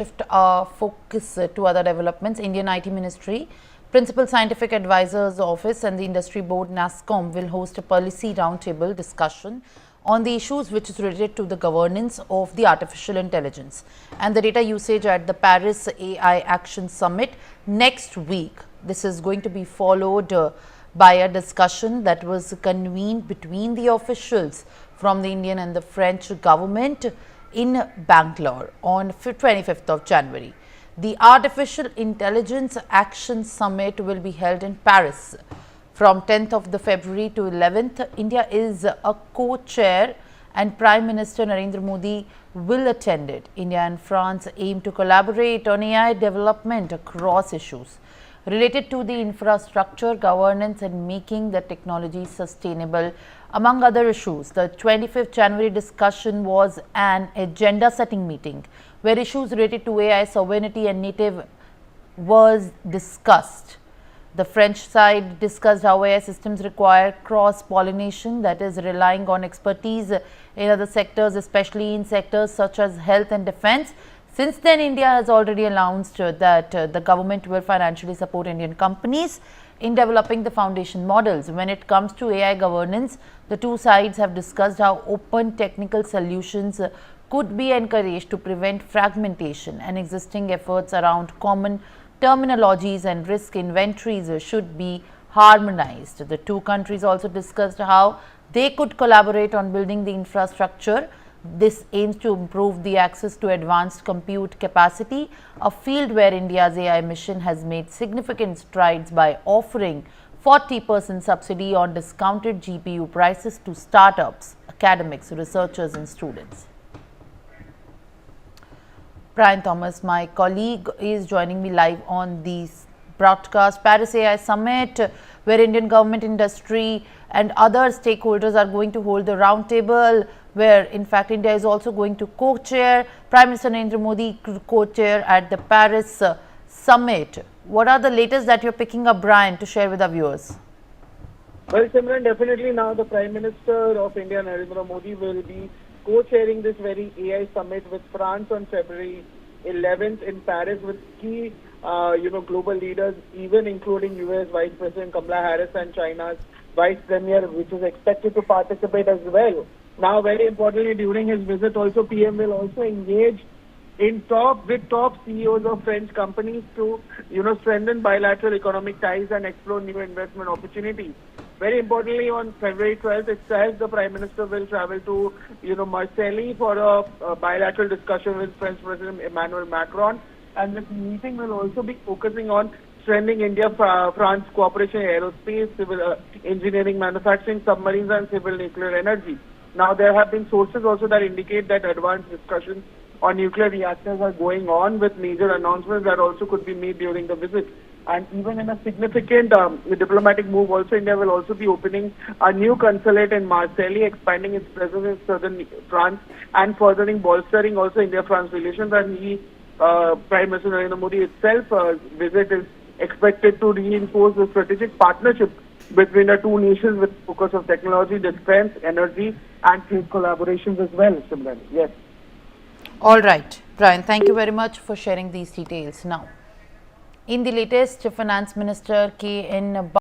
Shift our focus to other developments. Indian IT Ministry, Principal Scientific Advisor's Office and the Industry Board NASSCOM will host a policy roundtable discussion on the issues which is related to the governance of the artificial intelligence and the data usage at the Paris AI Action Summit next week. This is going to be followed by a discussion that was convened between the officials from the Indian and the French government in Bangalore on 25th of January. The Artificial Intelligence Action Summit will be held in Paris from 10th of the February to 11th. India is a co-chair and Prime Minister Narendra Modi will attend it. India and France aim to collaborate on AI development across issues related to the infrastructure, governance and making the technology sustainable, among other issues. The 25th January discussion was an agenda-setting meeting where issues related to AI sovereignty and native was discussed. The French side discussed how AI systems require cross-pollination, that is relying on expertise in other sectors, especially in sectors such as health and defense. Since then, India has already announced that the government will financially support Indian companies in developing the foundation models. When it comes to AI governance, the two sides have discussed how open technical solutions could be encouraged to prevent fragmentation, and existing efforts around common terminologies and risk inventories should be harmonized. The two countries also discussed how they could collaborate on building the infrastructure. This aims to improve the access to advanced compute capacity, a field where India's AI mission has made significant strides by offering 40% subsidy on discounted GPU prices to startups, academics, researchers and students. Brian Thomas, my colleague, is joining me live on this broadcast. Paris AI Summit, where Indian government, industry and other stakeholders are going to hold the roundtable, where in fact India is also going to co-chair. Prime Minister Narendra Modi co-chair at the Paris Summit. What are the latest that you're picking up, Brian, to share with our viewers? Well, Simran, definitely now the Prime Minister of India, Narendra Modi, will be co-chairing this very AI summit with France on February 11th in Paris with key, global leaders, even including US Vice President Kamala Harris and China's Vice Premier, which is expected to participate as well. Now, very importantly, during his visit, also PM will also engage in top CEOs of French companies to, strengthen bilateral economic ties and explore new investment opportunities. Very importantly, on February 12th itself, the Prime Minister will travel to, Marseille for a bilateral discussion with French President Emmanuel Macron. And this meeting will also be focusing on strengthening India-France cooperation in aerospace, civil engineering, manufacturing, submarines and civil nuclear energy. Now, there have been sources also that indicate that advanced discussions on nuclear reactors are going on, with major announcements that also could be made during the visit. And even in a significant diplomatic move, also India will also be opening a new consulate in Marseille, expanding its presence in southern France and furthering bolstering also India-France relations. And Prime Minister Narendra Modi itself visit is expected to reinforce the strategic partnership between the two nations with focus of technology, defense, energy and trade collaborations as well, Simran. Yes. All right, Brian, thank you very much for sharing these details. Now, in the latest, Finance Minister K.N.